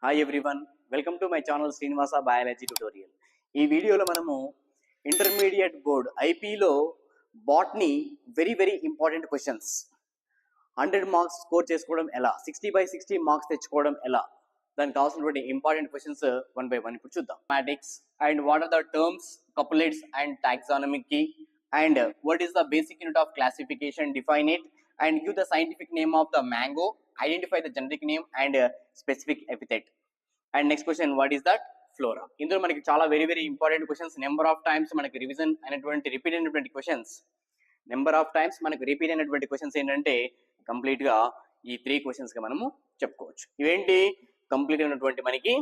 Hi everyone, welcome to my channel Srinivasa biology tutorial. ఈ వీడియోలో మనము ఇంటర్మీడియట్ బోర్డ్ ఐపీలో botany very important questions 100 marks score చేసుకోవడం ఎలా, 60/60 మార్క్స్ తెచ్చుకోవడం ఎలా, దానికి కావాల్సినటువంటి ఇంపార్టెంట్ క్వశ్చన్స్ 1 by 1 ఇప్పుడు చూద్దాం. Mathematics and what are the terms, copulates and taxonomic key, and what is the basic unit of classification, define it, and give the scientific name of the mango, identify the generic name and specific epithet. And next question, what is that? Flora. ఇందులో మనకి చాలా very important questions, number of times మనకి revision అయినటువంటి repeat అయినటువంటి questions, number of times మనకు repeat అయినటువంటి questions ఏంటంటే complete గా ఈ 3 క్వశ్చన్స్ గా మనము చెప్పుకోవచ్చు. ఇవేంటి కంప్లీట్ అయినటువంటి మనకి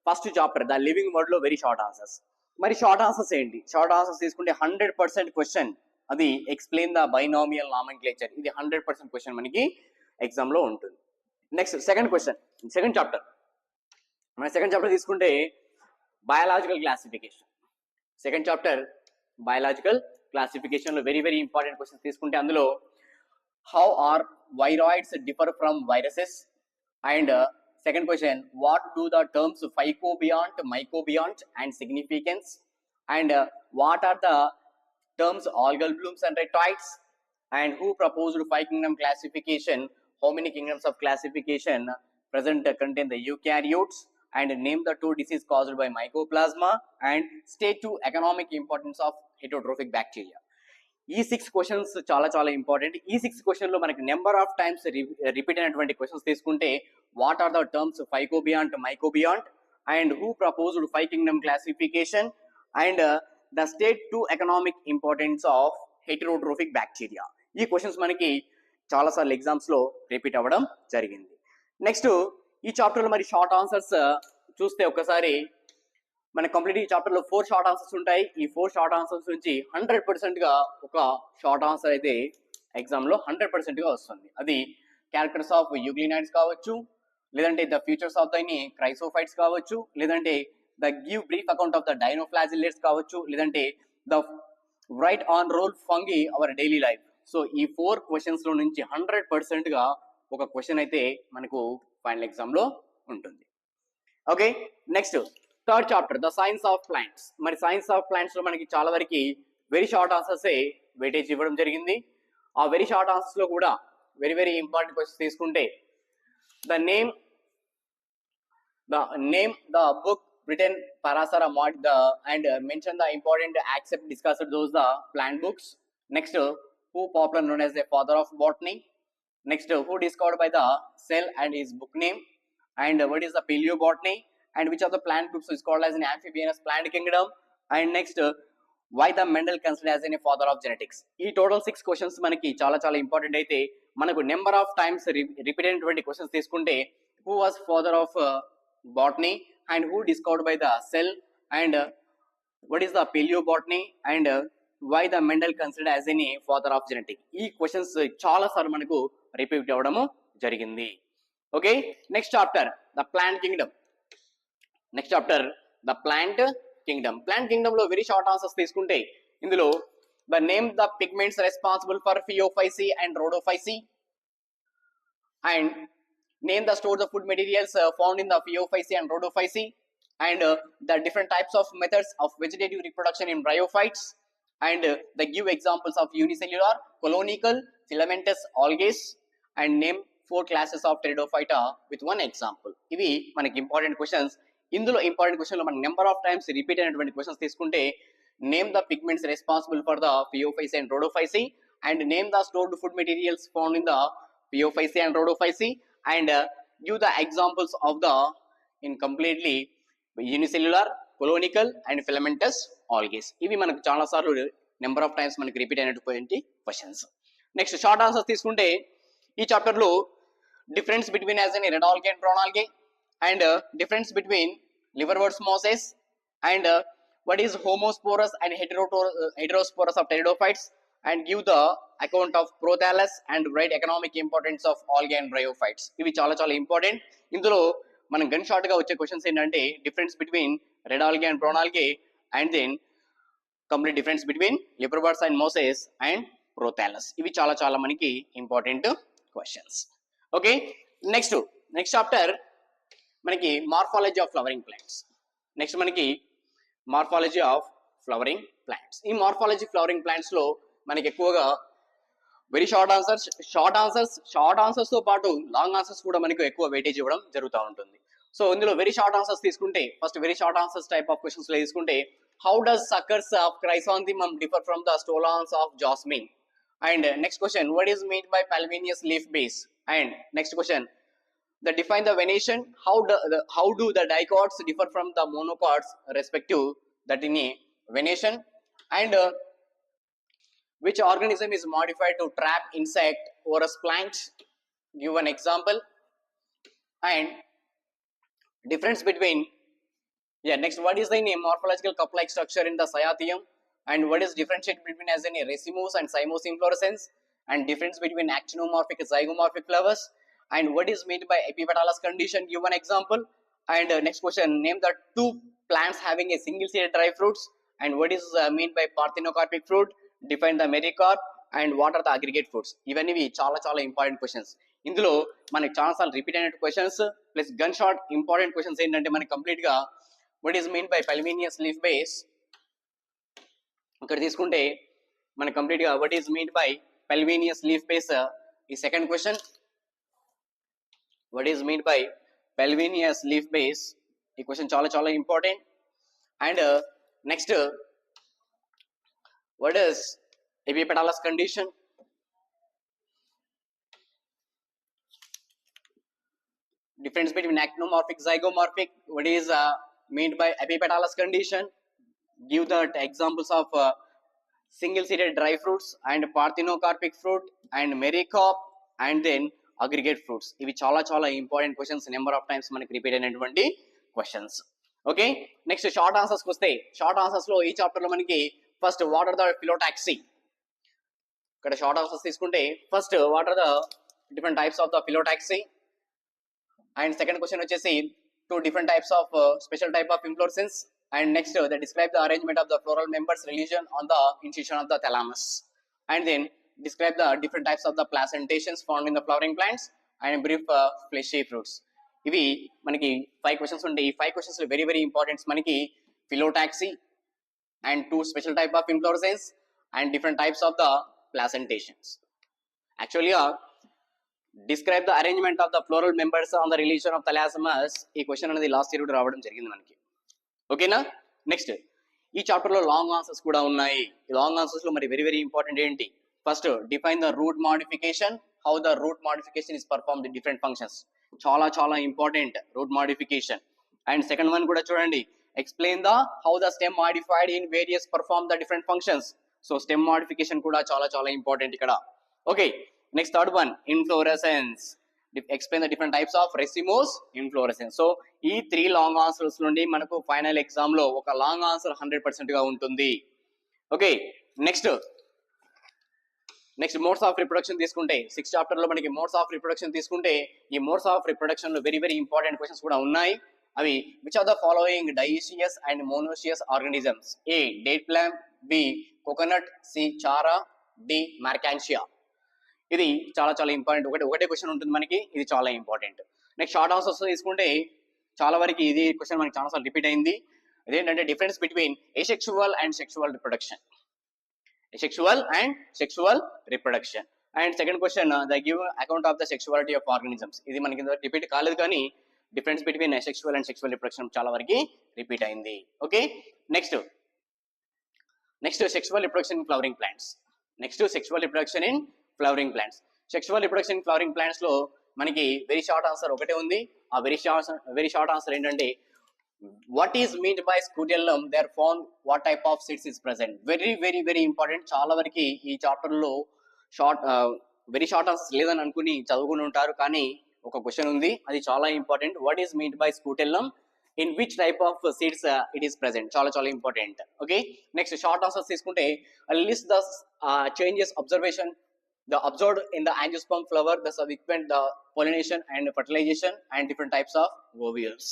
first chapter the living word లో వెరీ షార్ట్ ఆన్సర్స్. మరి షార్ట్ ఆన్సర్స్ ఏంటి? షార్ట్ ఆన్సర్స్ తీసుకుంటే 100% క్వశ్చన్, అది ఎక్స్ప్లెయిన్ ద బైనామియల్ నామెన్క్లేచర్. ఇది 100% క్వశ్చన్ మనకి ఎగ్జామ్ లో ఉంటుంది. Next second question, second chapter. మన సెకండ్ చాప్టర్ తీసుకుంటే biological classification. Second chapter biological classification లో వెరీ ఇంపార్టెంట్ క్వశ్చన్స్ తీసుకుంటే అందులో how are viroids differ from viruses, and second question, what do the terms phycobiont, mycobiont and significance, and what are the terms algal blooms and retides, and who proposed 5 kingdom classification, how many kingdoms of classification present contain the eukaryotes, and name the 2 diseases caused by mycoplasma, and state 2 economic importance of heterotrophic bacteria. ఈ 6 questions చాలా important. ఈ 6 question లో మనకి number of times repeat అయినటువంటి questions తీసుకుంటే what are the terms phycobiont, mycobiont, and who proposed 5 kingdom classification, and the state 2 economic importance of heterotrophic bacteria. ఈ questions మనకి చాలా సార్లు ఎగ్జామ్స్ లో రిపీట్ అవ్వడం జరిగింది. నెక్స్ట్ ఈ చాప్టర్ లో మరి షార్ట్ ఆన్సర్స్ చూస్తే ఒక్కసారి మనకి కంప్లీట్ ఈ చాప్టర్ లో 4 షార్ట్ ఆన్సర్స్ ఉంటాయి. ఈ 4 షార్ట్ ఆన్సర్స్ నుంచి 100% గా ఒక షార్ట్ ఆన్సర్ అయితే ఎగ్జామ్ లో 100% గా వస్తుంది. అది క్యారెక్టర్స్ ఆఫ్ యూగ్లినైడ్స్ కావచ్చు, లేదంటే the futures of the chrysophytes కావచ్చు, లేదంటే the give brief account of the dinoflagellates కావచ్చు, లేదంటే the write on role fungi our daily life. So ఈ 4 క్వశ్చన్స్ లో నుంచి 100% గా ఒక క్వశ్చన్ అయితే మనకు ఫైనల్ ఎగ్జామ్ లో ఉంటుంది. Okay, next third chapter the science of plants. మరి సైన్స్ ఆఫ్ ప్లాంట్స్ లో మనకి చాలా వరకు వెరీ షార్ట్ ఆన్సర్స్ వెయిటేజ్ ఇవ్వడం జరిగింది. ఆ వెరీ షార్ట్ ఆన్సర్స్ లో కూడా వెరీ ఇంపార్టెంట్ క్వశ్చన్స్ తీసుకుంటే the name the book written Parasara mod and mention the important accept discussed those the plant books. Next, who popular known as the father of botany. Next, who discovered by the cell and his book name, and what is the paleobotany, and which of the plant groups is called as an amphibianous plant kingdom, and next, why the Mendel considered as a father of genetics. ఈ total 6 questions మనకి చాలా important. అయితే మనకు number of times repeat అయినటువంటి questions తీసుకుంటే who was father of botany, and who discovered by the cell, and what is the paleobotany, and why the Mendel considered as a father of genetics. ఈ questions చాలా సార్లు మనకు repeat అవ్వడము జరిగింది. Okay, next chapter the plant kingdom. Next chapter the plant kingdom. Plant kingdom లో very short answers తీసుకుంటే ఇందులో the name the pigments responsible for phaeophyceae and rhodophyceae, and name the stores of food materials found in the phaeophyceae and rhodophyceae, and the different types of methods of vegetative reproduction in bryophytes, and the give examples of unicellular, కొలోనికల్, filamentous algaes, and name 4 classes of pteridophyta with 1 example. ఇవి మనకి important questions. ఇందులో important question లో మన number of times repeat అయినటువంటి questions తీసుకుంటే name the pigments responsible for the phaeophyceae and rhodophyceae, and name the stored food materials found in the phaeophyceae and rhodophyceae, and give the examples of the in completely unicellular, colonial and filamentous algaes. ఇవి మనకు చాలా సార్లు number of times మనకి repeat అయినటువంటి questions. Next short answers తీసుకుంటే ఈ chapter లో difference between as an red algae and brown algae, and difference between liverworts mosses, and what is homosporous and heterosporous of pteridophytes, and give the account of prothallus, and write economic importance of algae and bryophytes. ఇవి చాలా important. ఇందులో మనం gun short గా వచ్చే questions ఏంటంటే difference between red algae and brown algae, and then complete difference between liverworts and mosses and prothallus. ఇవి చాలా మనకి important questions. Okay, next chapter మనకి morphology of flowering plants. Next మనకి మార్ఫాలజీ ఆఫ్ ఫ్లవరింగ్ ప్లాంట్స్. ఈ morphology flowering plants లో మనకి ఎక్కువగా very short answers తో పాటు లాంగ్ ఆన్సర్స్ కూడా మనకు ఎక్కువ వెయిటేజ్ ఇవ్వడం జరుగుతూ ఉంటుంది. సో ఇందులో వెరీ షార్ట్ ఆన్సర్స్ తీసుకుంటే first very short answers type of questions లో తీసుకుంటే how does suckers of chrysanthemum differ from the stolons of jasmine? And next question, what is meant by palmaneous leaf base? And next question, define the venation. How do the dicots differ from the monocots respective that in a venation? And which organism is modified to trap insect or a plant? Give an example. And difference between next, what is the morphological cup-like structure in the cyathium? And what is differentiate between as in a racemose and cymose inflorescence? And difference between actinomorphic and zygomorphic flowers? And what is meant by epipetalous condition? Give an example. And next question, name the two plants having a single seeded dry fruits. And what is meant by parthenocarpic fruit? Define the merycarp. And what are the aggregate fruits? ఇవన్నీ చాలా important questions. ఇందులో మనకి చాలా సార్లు repeat అయిన questions plus gun shot important questions ఏంటంటే మనకి complete గా what is meant by palmaneous leaf base ఇక్కడ తీసుకుంటే మనకి కంప్లీట్ గా what is meant by palmaneous leaf base ఈ second question, what is meant by palmaneous leaf base ఈ question చాలా important. And next, what is epipetalous condition? Difference between actinomorphic zygomorphic, what is meant by epipetalous condition? Give the examples of single seeded dry fruits and parthenocarpic fruit and merycarp and then aggregate fruits. ఇవి చాలా important questions, number of times మనకి repeat అయినటువంటి క్వశ్చన్స్. Okay, next short answers వస్తే short answers లో ఈ chapter లో మనకి first what are the phyllotaxy. ఇక్కడ షార్ట్ ఆన్సర్స్ తీసుకుంటే first what are the different types of the phyllotaxy. And second question వచ్చేసి two different types of special type of inflorescence. And next, they describe the arrangement of the floral members religion on the incision of the thalamus. And then describe the different types of the placentations found in the flowering plants and brief fleshy fruits. ఇవి మనకి 5 questions ఉంటాయి. ఈ 5 questions very important. మనకి phyllotaxy and 2 special type of inflorescence and different types of the placentations. Actually describe the arrangement of the floral members on the relation of thalamus. ఈ question అనేది last year రావడం జరిగింది మనకి. ఓకేనా? Next, ఈ chapter లో long answers కూడా ఉన్నాయి. ఈ లాంగ్ ఆన్సర్స్ లో మరి వెరీ ఇంపార్టెంట్ ఏంటి? First, define the root modification. How the root modification is performed in different functions. చాలా important root modification. And second one కూడా చూడండి, explain the how the stem modified in various perform the different functions. So stem modification కూడా చాలా important ఇక్కడ. Okay, next third one, inflorescence. Explain the different types of racemose inflorescence. So ఈ 3 long answers నుండి మనకు final exam లో ఒక long answer 100% గా ఉంటుంది. Okay, next modes of reproduction తీసుకుంటే 6th చాప్టర్ లో మనకి మోడ్స్ ఆఫ్ రిప్రొడక్షన్ తీసుకుంటే ఈ మోడ్స్ ఆఫ్ రిప్రొడక్షన్ లో వెరీ ఇంపార్టెంట్ క్వశ్చన్స్ కూడా ఉన్నాయి. అవి which are the following dioecious and monoecious organisms? A date palm, B coconut, C chara, D marchantia. ఇది చాలా ఇంపార్టెంట్. ఒకటే క్వశ్చన్ ఉంటుంది మనకి, ఇది చాలా ఇంపార్టెంట్. నెక్స్ట్ షార్ట్ ఆన్సర్స్ తీసుకుంటే చాలా వరకు ఇది క్వశ్చన్ మనకి చాలాసార్లు రిపీట్ అయింది. అదేంటంటే difference between asexual and sexual reproduction. And second question, the give account of the sexuality of organisms. ఇది మనకి రిపీట్ కాలేదు కానీ difference between asexual and sexual reproduction చాలా వరకు రిపీట్ అయింది. Okay, next sexual reproduction in flowering plants. Sexual reproduction in flowering plants లో మనకి very short answer ఒకటే ఉంది. ఆ వెరీ షార్ట్ ఆన్సర్ ఏంటంటే what is meant by scutellum? They are found what type of seeds is present. Very important. చాలా వరకు ఈ chapter లో వెరీ షార్ట్ ఆన్సర్స్ లేదని అనుకుని చదువుకుని ఉంటారు, కానీ ఒక క్వశ్చన్ ఉంది, అది చాలా important. What is meant by scutellum? In which type of seeds it is present? చాలా important. Okay, next short answers తీసుకుంటే list the changes observed in the angiosperm flower, the subsequent the pollination and fertilization and different types of ovules.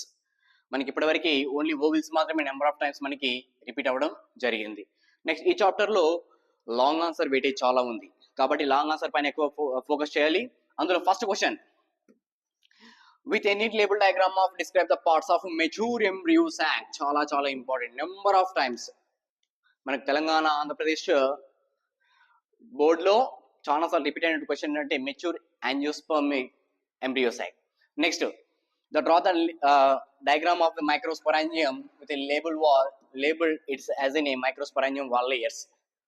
మనకి ఇప్పటివరకు only ovules మాత్రమే number of times మనకి repeat అవ్వడం జరిగింది. Next ఈ chapter లో long answer weightage చాలా ఉంది కాబట్టి లాంగ్ ఆన్సర్ పైన ఎక్కువ ఫోకస్ చేయాలి. అందులో first question, with any label diagram of describe the parts of mature embryo సాక్. చాలా చాలా ఇంపార్టెంట్. నెంబర్ ఆఫ్ టైమ్స్ మనకు తెలంగాణ ఆంధ్రప్రదేశ్ బోర్డులో చాలాసార్లు రిపీట్ అయిన క్వశ్చన్ అంటే mature angiospermic embryo sac. Next the draw the diagram of the microsporangium with a labeled it's as in a microsporangium wall layers.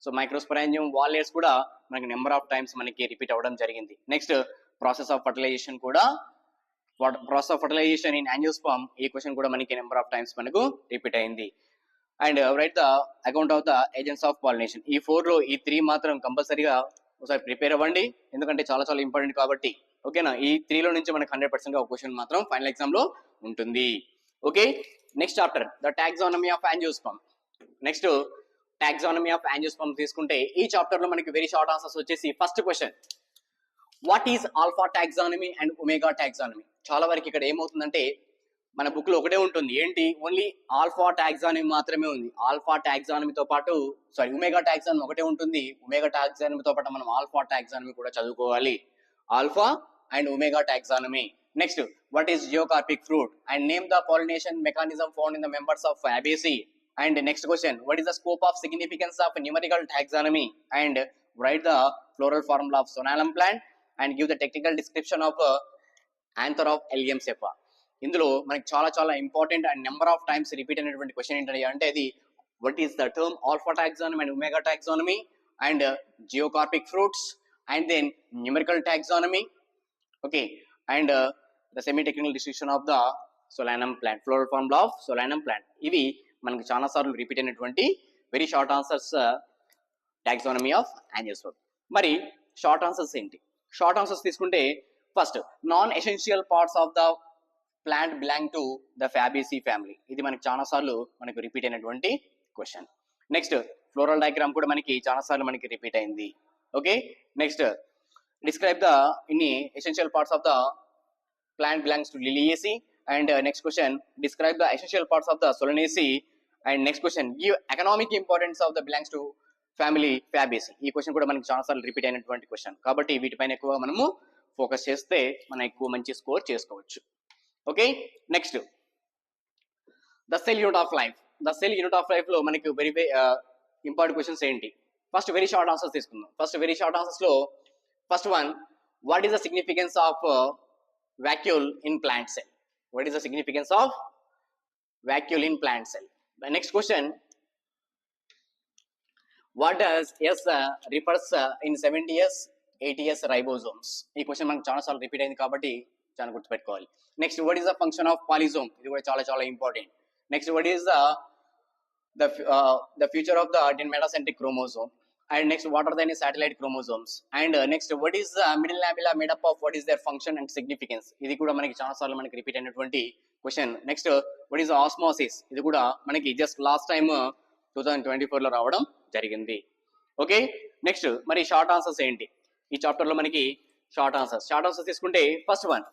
So microsporangium wall layers కూడా మనకి number of times మనకి repeat అవ్వడం జరిగింది. Next process of fertilization కూడా, process of fertilization in angiosperm, ఈ question కూడా మనకి number of times మనకు రిపీట్ అయింది. And write the account of the agents of pollination. ఈ 4లో ఈ 3 మాత్రం కంపల్సరీగా ఒకసారి ప్రిపేర్ అవ్వండి, ఎందుకంటే చాలా చాలా ఇంపార్టెంట్ కాబట్టి. ఓకేనా, ఈ 3లో నుంచి మనకు 100% ఒక క్వశ్చన్ మాత్రం ఫైనల్ ఎగ్జామ్ లో ఉంటుంది. Okay, next chapter the taxonomy of angiosperm. Next taxonomy of angiosperm తీసుకుంటే ఈ చాప్టర్ లో మనకి వెరీ షార్ట్ ఆన్సర్స్ వచ్చేసి first question, what is alpha taxonomy and omega taxonomy. చాలా వరకు ఇక్కడ ఏమవుతుందంటే మన బుక్ లో ఒకటే ఉంటుంది, ఏంటి, ఓన్లీ ఆల్ఫా టాక్సానమీ మాత్రమే ఉంది. ఆల్ఫా టాక్సానమీతో పాటు ఒమేగా టాక్సానమీ ఒకటే ఉంటుంది. ఒమేగా టాక్సానమీతో పాటు మనం ఆల్ఫా టాక్సానమీ కూడా చదువుకోవాలి. Alpha and omega taxonomy. Next, what is geocarpic fruit and name the pollination mechanism found in the members of Fabaceae. And next question, what is the scope of significance of numerical taxonomy and write the floral formula of Solanum plant and give the technical description of anther of Allium cepa. ఇందులో మనకి చాలా చాలా important and number of times repeat అయినటువంటి question ఏంటంటే అంటే అది what is the term alpha taxonomy and omega taxonomy and geocarpic fruits and then numerical taxonomy. Okay, and the semi-technical description of the Solanum plant, floral formula of Solanum plant. ఇవి మనకి చాలా సార్లు repeat అయినటువంటి very short answers taxonomy of angiosperm. మరి short answers ఏంటి? Short answers తీసుకుంటే first, non essential parts of the plant belong to the fabaceae family. ఇది మనకి చాలా సార్లు మనకు రిపీట్ అయినటువంటి క్వశ్చన్. నెక్స్ట్, ఫ్లోరల్ డయాగ్రామ్ కూడా మనకి చాలా సార్లు మనకి రిపీట్ అయింది. Okay, next, describe the any essential parts of the plant belongs to Liliaceae. And next question, describe the essential parts of the Solanaceae. And next question, give economic importance of the belongs to family Fabaceae. ఈ question కూడా మనకి చాలా సార్లు repeat అయినటువంటి question కాబట్టి వీటిపైన ఎక్కువ మనము ఫోకస్ చేస్తే మనం ఎక్కువ మంచి స్కోర్ చేసుకోవచ్చు. Okay, next, the cell unit of life. The cell unit of life లో మనకి వెరీ ఇంపార్టెంట్ క్వశ్చన్స్ ఏంటి? ఫస్ట్ వెరీ షార్ట్ ఆన్సర్స్ తీసుకుందాం. ఫస్ట్ వెరీ షార్ట్ ఆన్సర్స్ లో first one, what is the significance of vacuole in plant cell? What is the significance of vacuole in plant cell? The next question, what does S refers in 70s 80s ribosomes? ఈ question మనకు చాలా సార్లు repeat అయింది కాబట్టి చాలా గుర్తుపెట్టుకోవాలి. Next, what is the function of polysome? ఇది కూడా చాలా చాలా important. Next, what is the future of the metacentric chromosome? And next, what are the satellite chromosomes? And next, what is the middle lamella made up of? What is their function and significance? ఇది కూడా మనకి చాలా సార్లు మనకి repeat అయినటువంటి question. Next, what is the osmosis? ఇది కూడా మనకి జస్ట్ లాస్ట్ టైం 2024 లో రావడం జరిగింది. ఓకే, నెక్స్ట్, మరి షార్ట్ ఆన్సర్స్ ఏంటి ఈ చాప్టర్ లో మనకి? షార్ట్ ఆన్సర్స్ తీసుకుంటే first one,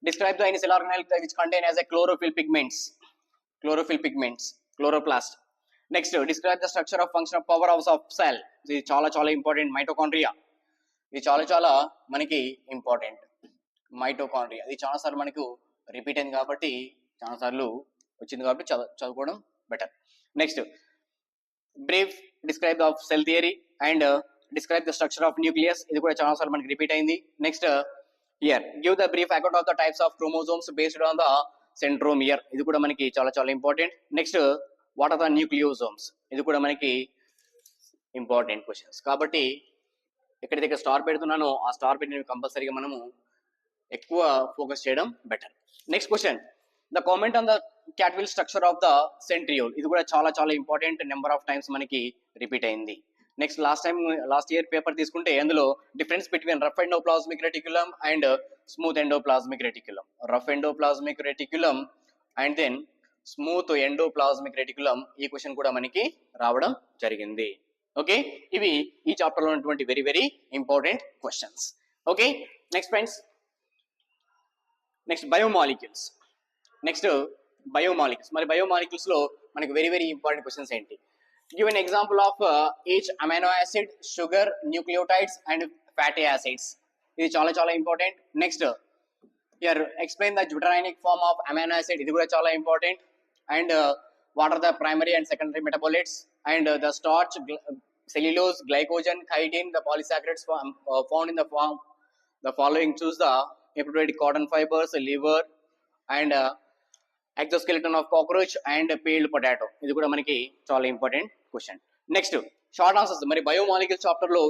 describe the cell organelle which contain as a chlorophyll pigments, chloroplast. Next, describe the structure of function of power house of cell. ఇది చాలా చాలా important. Mitochondria, ఇది చాలా చాలా మనకి ఇంపార్టెంట్. మైటోకాండ్రియా ఇది చాలా సార్లు మనకు రిపీట్ అయింది కాబట్టి చాలా సార్లు వచ్చింది కాబట్టి చదువుకోవడం better. Next, brief describe of cell theory and describe the structure of nucleus. ఇది కూడా చాలా సార్లు మనకి రిపీట్ అయింది. Next, here give the brief account of the types of chromosomes based on the centromere. ఇది కూడా మనకి చాలా చాలా important. Next, what are the nucleosomes? ఇది కూడా మనకి ఇంపార్టెంట్ క్వశ్చన్స్ కాబట్టి ఎక్కడైతే స్టార్ పెడుతున్నానో ఆ స్టార్ పెట్టిన కంపల్సరీగా మనము ఎక్కువ ఫోకస్ చేయడం better. Next question, the comment on the cartwheel structure of the centriole. ఇది కూడా చాలా చాలా ఇంపార్టెంట్. నెంబర్ ఆఫ్ టైమ్స్ మనకి రిపీట్ అయింది. నెక్స్ట్, లాస్ట్ ఇయర్ పేపర్ తీసుకుంటే అందులో difference between rough endoplasmic reticulum and smooth endoplasmic reticulum. Rough endoplasmic reticulum and then smooth endoplasmic reticulum, ఈ question కూడా మనకి రావడం జరిగింది. ఓకే, ఇవి ఈ చాప్టర్ లో ఉన్నటువంటి very very important questions. Okay, next friends, next biomolecules. మరి బయోమాలిక్యూల్స్ లో మనకి వెరీ వెరీ ఇంపార్టెంట్ క్వశ్చన్స్ ఏంటి? Give an example of each amino acid, sugar, nucleotides and fatty acids. ఇది చాలా చాలా important. Next, here explain the glutaminic form of amino acid, ఇది కూడా చాలా important. And what are the primary and secondary metabolites, and the starch, cellulose, glycogen, chitin, the polysaccharides found in the form the following. Choose the hepatotic cotton fibers, liver, and exoskeleton of cockroach and peeled potato. ఇది కూడా మనకి చాలా important question. Next short answers. మరి biomolecule chapter లో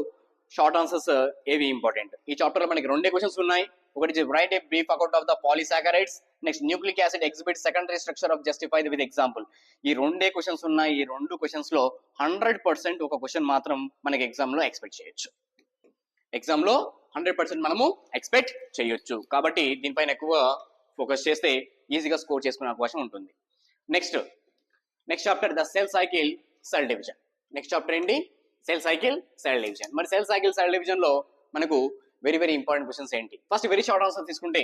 short answers ఏవి important? ఈ chapter లో మనకి రెండే క్వశ్చన్స్ ఉన్నాయి. ఒకటి right a brief account of the polysaccharides, next nucleic acid exhibit secondary structure of justified with example. ఈ రెండే క్వశ్చన్స్ ఉన్నాయి. ఈ రెండు క్వశ్చన్స్ లో 100% ఒక క్వశ్చన్ మాత్రం మనకి ఎగ్జామ్ లో ఎక్స్పెక్ట్ చేయొచ్చు. ఎగ్జామ్ లో 100% మనము ఎక్స్పెక్ట్ చేయొచ్చు. కాబట్టి దీనిపైన ఎక్కువ ఫోకస్ చేస్తే ఈజీగా స్కోర్ చేసుకునే అవకాశం ఉంటుంది. Next chapter the cell cycle cell division. Next chapter ఏంటి? Cell cycle cell division. మరి సెల్ సైకిల్ సెల్ డివిజన్ లో మనకు వెరీ వెరీ ఇంపార్టెంట్ క్వశ్చన్స్ ఏంటి? ఫస్ట్ వెరీ షార్ట్ ఆన్సర్ తీసుకుంటే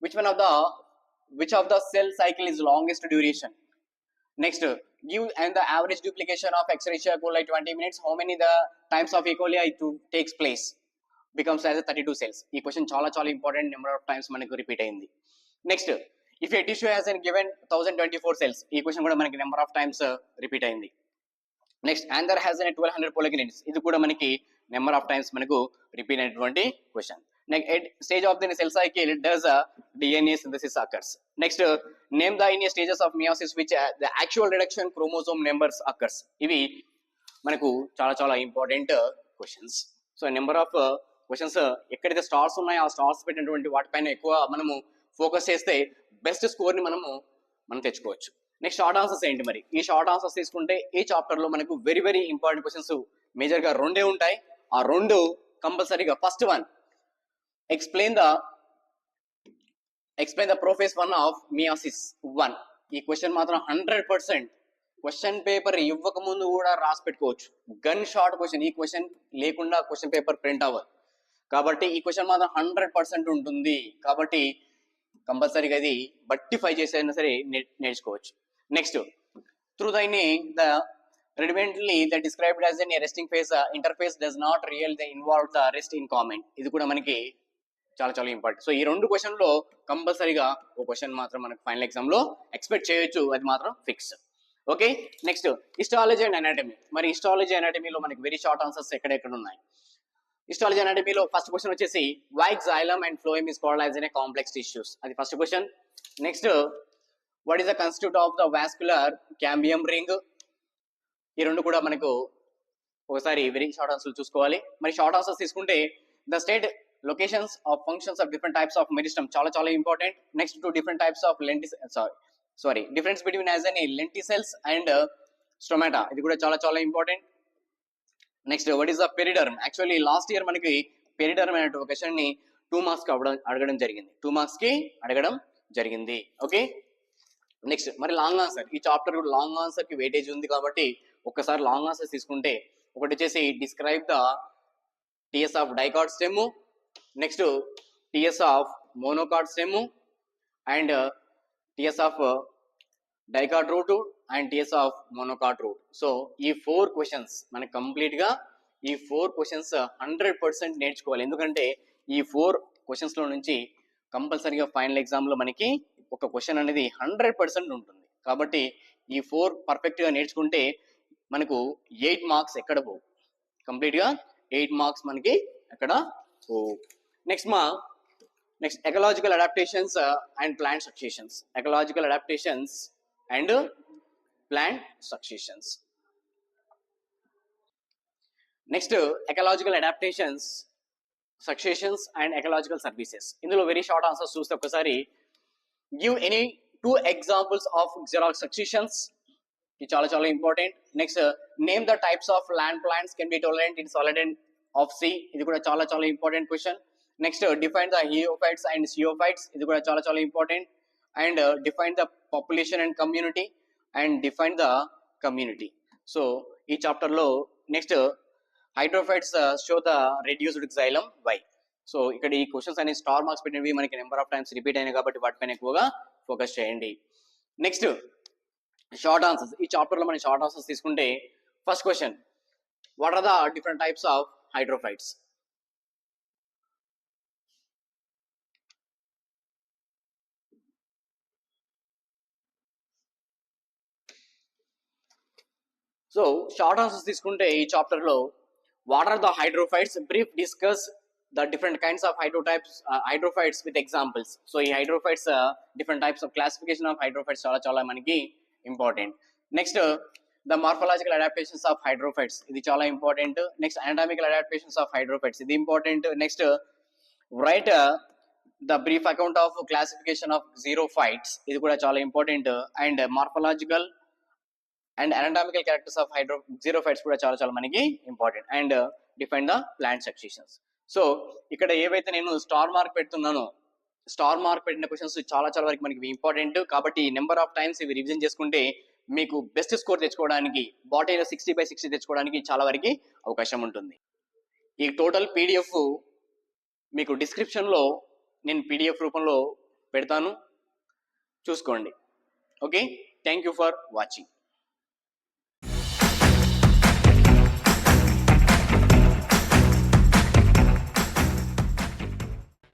which of the cell cycle is longest duration. Next give and the average duplication of Escherichia coli 20 minutes, how many the times of E. coli takes place, becomes as a 32 cells. ఈ question చాలా చాలా important, number of times మనకు repeat అయింది. Next if A tissue has given 1024 cells, ఈ question కూడా మనకి number of times repeat అయింది. Next ఆంథర్ has 1200 polygonins, ఇది కూడా మనకి నెంబర్ ఆఫ్ టైమ్స్ మనకు రిపీట్ అయినటువంటి question. Next stage of the cell cycle does DNA synthesis occurs. Next name the in stages of meiosis which the actual reduction chromosome numbers occurs. ఇవి మనకు చాలా చాలా important questions. So number of questions ఎక్కడైతే stars ఉన్నాయో ఆ stars పెట్టినటువంటి వాటిపైన ఎక్కువ మనము ఫోకస్ చేస్తే బెస్ట్ స్కోర్ ని మనం తెచ్చుకోవచ్చు. నెక్స్ట్ షార్ట్ ఆన్సర్స్ ఏంటి? మరి ఈ షార్ట్ ఆన్సర్స్ తీసుకుంటే ఈ చాప్టర్ లో మనకు very very important questions major గా రెండే ఉంటాయి. ఆ రెండు కంపల్సరీగా first one explain the prophase 1 of meiosis 1. ఈ క్వశ్చన్ మాత్రం 100% క్వశ్చన్ పేపర్ ఇవ్వక ముందు కూడా రాసి పెట్టుకోవచ్చు. Gun short question. ఈ క్వశ్చన్ లేకుండా క్వశ్చన్ పేపర్ ప్రింట్ అవ్వదు. కాబట్టి ఈ క్వశ్చన్ మాత్రం 100% ఉంటుంది. కాబట్టి కంపల్సరీగా ఇది బట్టిఫై చేసైనా సరే నేర్చుకోవచ్చు. Next through the rudimentally that described as an resting phase interface does not really involve the rest in comment. ఇది కూడా మనకి చాలా చాలా ఇంపార్టెంట్. సో ఈ రెండు క్వశ్చన్ లో కంపల్సరీగా ఒక క్వశ్చన్ మాత్రం మనకు ఫైనల్ ఎగ్జామ్ లో ఎక్స్పెక్ట్ చేయొచ్చు, అది మాత్రం fix. Okay, next histology and anatomy. మరి హిస్టాలజీ అనాటమీలో మనకి వెరీ షార్ట్ ఆన్సర్స్ ఎక్కడెక్కడ ఉన్నాయి? హిస్టాలజీ అనాటమీలో ఫస్ట్ క్వశ్చన్ వచ్చేసి why xylem and phloem is called as in a complex tissues, అది first question. Next what is the constitute of the vascular cambium ring. ఈ రెండు కూడా మనకు ఒకసారి వెరీ షార్ట్ ఆన్సర్లు చూసుకోవాలి. మరి షార్ట్ ఆన్సర్స్ తీసుకుంటే the state locations of functions of different types of meristem, చాలా చాలా important. Next two different types of difference between as an lenticels and stomata, ఇది కూడా చాలా చాలా important. Next what is the periderm. Actually last year మనకి periderm అనే ఒక question ని 2 marks కి అడగడం జరిగింది. 2 marks కి అడగడం జరిగింది. ఓకే, నెక్స్ట్ మరి లాంగ్ ఆన్సర్. ఈ చాప్టర్ కూడా లాంగ్ ఆన్సర్ కి వెయిటేజ్ ఉంది కాబట్టి ఒక్కసారి లాంగ్ ఆన్సర్ తీసుకుంటే ఒకటి వచ్చేసి describe the TS of dicot stem, next TS of monocot stem, and TS of dicot root and TS of monocot root. So ఈ 4 క్వశ్చన్స్ మనకి కంప్లీట్ గా ఈ 4 క్వశ్చన్స్ 100% నేర్చుకోవాలి. ఎందుకంటే ఈ 4 క్వశ్చన్స్ లో నుంచి కంపల్సరీగా ఫైనల్ ఎగ్జామ్ లో మనకి ఒక క్వశ్చన్ అనేది 100% ఉంటుంది. కాబట్టి ఈ 4 పర్ఫెక్ట్ గా నేర్చుకుంటే మనకు 8 marks ఎక్కడ పోవు, కంప్లీట్ గా 8 marks మనకి ఎక్కడ పోవు. Next ecological adaptations and plant successions. Ecological adaptations and plant successions. Next ecological adaptations, successions and ecological services. ఇందులో వెరీ షార్ట్ ఆన్సర్స్ చూస్తే ఒకసారి give any 2 examples of xerox successions, ఇది చాలా చాలా important. Next name the types of land plants can be tolerant in solid and of sea, ఇది కూడా చాలా చాలా important question. Next define the heliophytes and sciophytes, ఇది కూడా చాలా చాలా important. And define the population and community and define the community. So ఈ chapter లో next hydrophytes show the reduced xylem why. So ఇక్కడ ఈ క్వశ్చన్స్ అనే స్టార్ మార్క్స్ పెట్టినవి మనకి నెంబర్ ఆఫ్ టైమ్స్ రిపీట్ అయినాయి కాబట్టి వాటిపైన ఎక్కువగా ఫోకస్ చేయండి. Next short answers. ఈ చాప్టర్ లో మనం షార్ట్ ఆన్సర్స్ తీసుకుంటే first question what are the different types of hydrophytes. So short answers తీసుకుంటే ఈ చాప్టర్ లో what are the hydrophytes, brief discuss the different kinds of hydrophytes with examples. So ఈ hydrophytes different types of classification of hydrophytes చాలా మనకి important. Next the morphological adaptations of hydrophytes, ఇది చాలా important. Next anatomical adaptations of hydrophytes, ఇది important. Next write the brief account of classification of xerophytes, ఇది కూడా చాలా important. And morphological and anatomical characters of xerophytes కూడా చాలా మనకి important. And define the plant successions. So ఇక్కడ ఏవైతే నేను స్టార్ మార్క్ పెడుతున్నానో, స్టార్ మార్క్ పెట్టిన క్వశ్చన్స్ చాలా వరకు మనకి ఇంపార్టెంట్. కాబట్టి నెంబర్ ఆఫ్ టైమ్స్ ఇవి రివిజన్ చేసుకుంటే మీకు బెస్ట్ స్కోర్ తెచ్చుకోవడానికి, బాటనీలో 60/60 తెచ్చుకోవడానికి చాలా వరకు అవకాశం ఉంటుంది. ఈ టోటల్ పీడిఎఫ్ మీకు డిస్క్రిప్షన్లో నేను పీడిఎఫ్ రూపంలో పెడతాను, చూసుకోండి. Okay, thank you for watching.